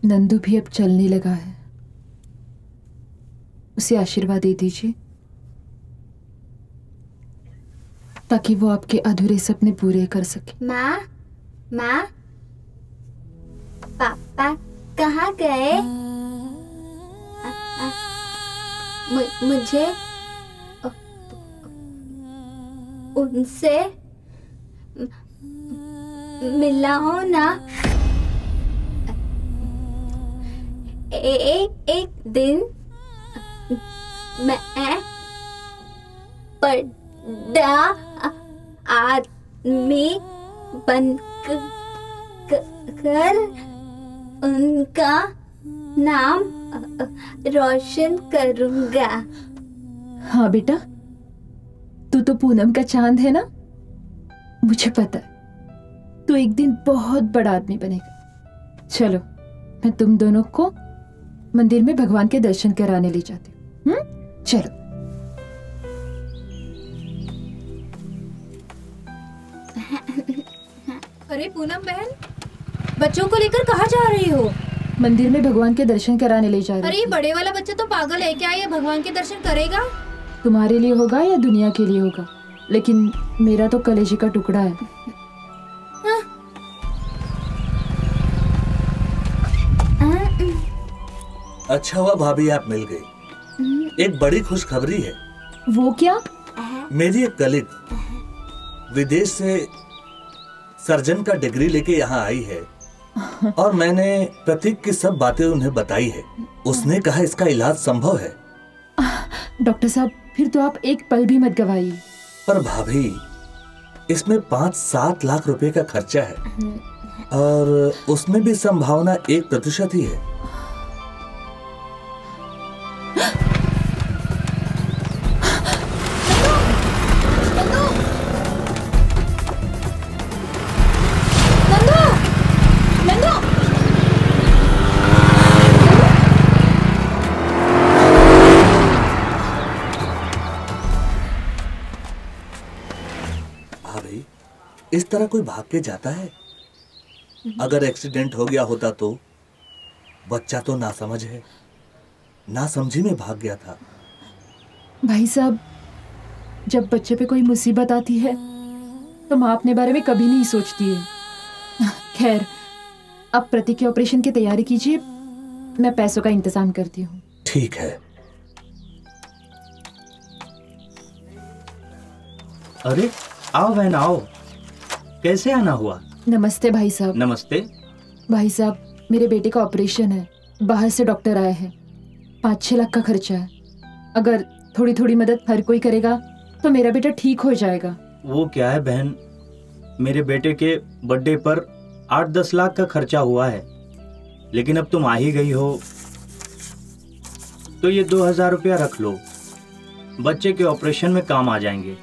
नंदू भी अब चलने लगा है, उसे आशीर्वाद दे दीजिए ताकि वो आपके अधूरे सपने पूरे कर सके। माँ, माँ, पापा कहाँ गए? मुझे उनसे मिलाओ ना। एक दिन मैं बड़ा आदमी बनकर उनका नाम रोशन करूंगा। हाँ बेटा, तू तो पूनम का चांद है ना। मुझे पता है तू एक दिन बहुत बड़ा आदमी बनेगा। चलो, मैं तुम दोनों को मंदिर में भगवान के दर्शन कराने ले जाती हूँ। चलो। अरे पूनम बहन, बच्चों को लेकर कहाँ जा रही हो? मंदिर में भगवान के दर्शन कराने ले जा रही हूँ। अरे बड़े वाला बच्चा तो पागल है क्या? ये भगवान के दर्शन करेगा? तुम्हारे लिए होगा या दुनिया के लिए होगा, लेकिन मेरा तो कलेजे का टुकड़ा है। अच्छा हुआ भाभी आप मिल गई। एक बड़ी खुशखबरी है। वो क्या? मेरी एक कलीग विदेश से सर्जन का डिग्री लेके यहाँ आई है और मैंने प्रतीक की सब बातें उन्हें बताई है। उसने कहा इसका इलाज संभव है। डॉक्टर साहब, फिर तो आप एक पल भी मत गवाइए। पर भाभी, इसमें 5-7 लाख रुपए का खर्चा है और उसमें भी संभावना 1% ही है। इस तरह कोई भाग के जाता है? अगर एक्सीडेंट हो गया होता तो? बच्चा तो नासमझ है, नासमझी में भाग गया था। भाई साहब, जब बच्चे पे कोई मुसीबत आती है तो माँ अपने बारे में कभी नहीं सोचती है। खैर, अब प्रतीक के ऑपरेशन की तैयारी कीजिए, मैं पैसों का इंतजाम करती हूँ। ठीक है। अरे आओ बहन आओ, कैसे आना हुआ? नमस्ते भाई साहब। नमस्ते भाई साहब, मेरे बेटे का ऑपरेशन है, बाहर से डॉक्टर आए हैं। 5-6 लाख का खर्चा है। अगर थोड़ी थोड़ी मदद हर कोई करेगा तो मेरा बेटा ठीक हो जाएगा। वो क्या है बहन, मेरे बेटे के बर्थडे पर 8-10 लाख का खर्चा हुआ है, लेकिन अब तुम आ ही गई हो तो ये 2000 रुपया रख लो, बच्चे के ऑपरेशन में काम आ जाएंगे।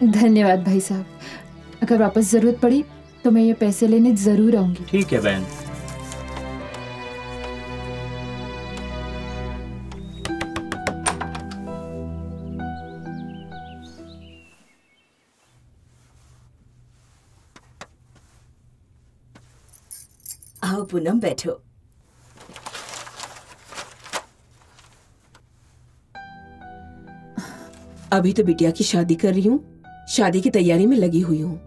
धन्यवाद भाई साहब। अगर वापस जरूरत पड़ी तो मैं ये पैसे लेने जरूर आऊंगी। ठीक है बहन। आओ पूनम, बैठो। अभी तो बिटिया की शादी कर रही हूँ, शादी की तैयारी में लगी हुई हूँ।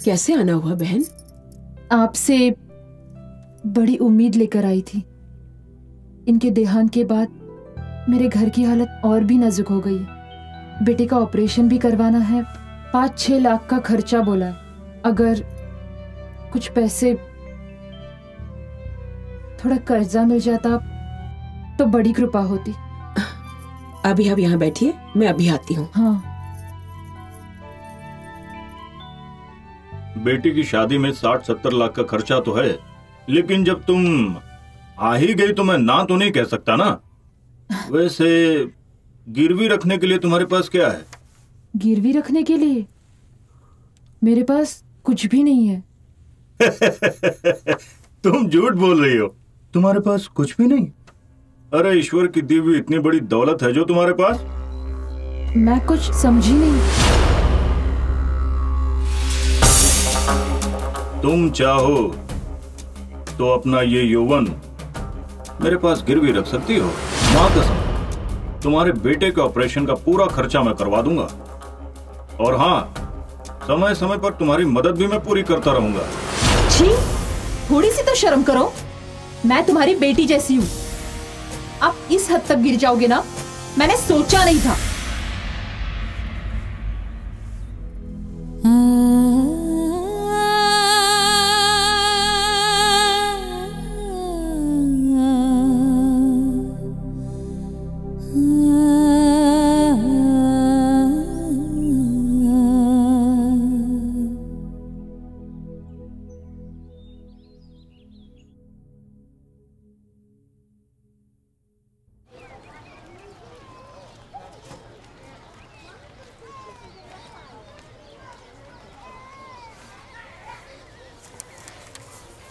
कैसे आना हुआ बहन? आपसे बड़ी उम्मीद लेकर आई थी। इनके देहांत के बाद मेरे घर की हालत और भी नाजुक हो गई है। बेटे का ऑपरेशन भी करवाना है, 5-6 लाख का खर्चा बोला है। अगर कुछ पैसे, थोड़ा कर्जा मिल जाता तो बड़ी कृपा होती। अभी आप यहाँ बैठिए, मैं अभी आती हूँ। हाँ। बेटी की शादी में 60-70 लाख का खर्चा तो है, लेकिन जब तुम आ ही गई तो मैं ना तो नहीं कह सकता ना। वैसे गिरवी रखने के लिए तुम्हारे पास क्या है? गिरवी रखने के लिए मेरे पास कुछ भी नहीं है। तुम झूठ बोल रही हो, तुम्हारे पास कुछ भी नहीं? अरे ईश्वर की दी हुई इतनी बड़ी दौलत है जो तुम्हारे पास। मैं कुछ समझी नहीं। तुम चाहो तो अपना ये यौवन मेरे पास गिरवी रख सकती हो। माँ कसम, तुम्हारे बेटे के ऑपरेशन का पूरा खर्चा मैं करवा दूंगा। और हाँ, समय समय पर तुम्हारी मदद भी मैं पूरी करता रहूंगा। छी, थोड़ी सी तो शर्म करो। मैं तुम्हारी बेटी जैसी हूँ। आप इस हद तक गिर जाओगे ना, मैंने सोचा नहीं था।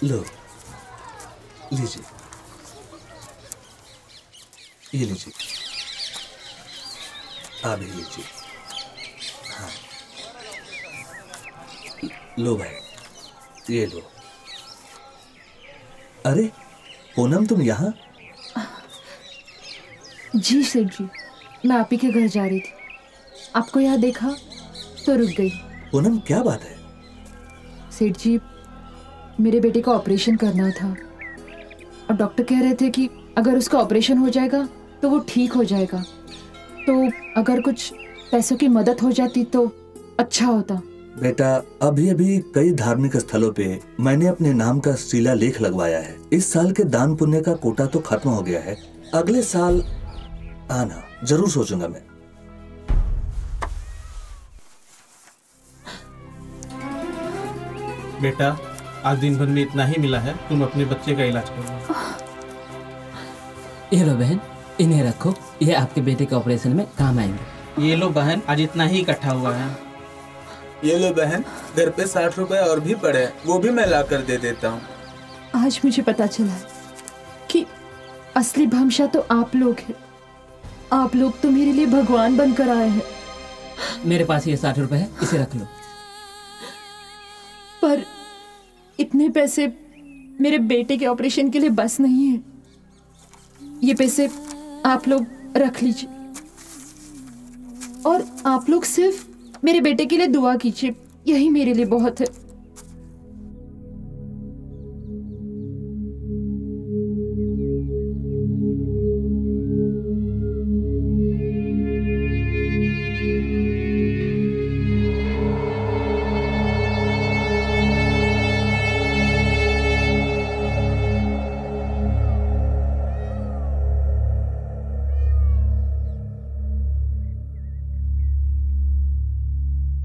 लो, लीजिए, ये लीजिए, आप भी लीजिए। हाँ, लो भाई, ये लो। अरे पूनम, तुम यहाँ? जी सेठ जी, मैं आप ही के घर जा रही थी। आपको यहाँ देखा तो रुक गई। पूनम, क्या बात है? सेठ जी, मेरे बेटे का ऑपरेशन करना था और डॉक्टर कह रहे थे कि अगर उसका ऑपरेशन हो जाएगा तो वो ठीक हो जाएगा। तो अगर कुछ पैसों की मदद हो जाती तो अच्छा होता। बेटा, अभी अभी कई धार्मिक स्थलों पे मैंने अपने नाम का शिलालेख लगवाया है। इस साल के दान पुण्य का कोटा तो खत्म हो गया है। अगले साल आना, जरूर सोचूंगा मैं। बेटा, आज दिन भर में इतना ही मिला है, तुम अपने बच्चे का इलाज करो। ये लो बहन, इन्हें रखो, ये आपके बेटे के ऑपरेशन में काम आएंगे। ये लो बहन, आज इतना ही इकट्ठा हुआ है। ये लो बहन, घर पे 60 रुपए और भी पड़े, वो भी मैं ला कर दे देता हूँ। आज मुझे पता चला कि असली भामशाह तो आप लोग हैं। आप लोग तो मेरे लिए भगवान बनकर आए हैं। मेरे पास ये 60 रुपए है, इसे रख लो। पर इतने पैसे मेरे बेटे के ऑपरेशन के लिए बस नहीं है। ये पैसे आप लोग रख लीजिए और आप लोग सिर्फ मेरे बेटे के लिए दुआ कीजिए, यही मेरे लिए बहुत है।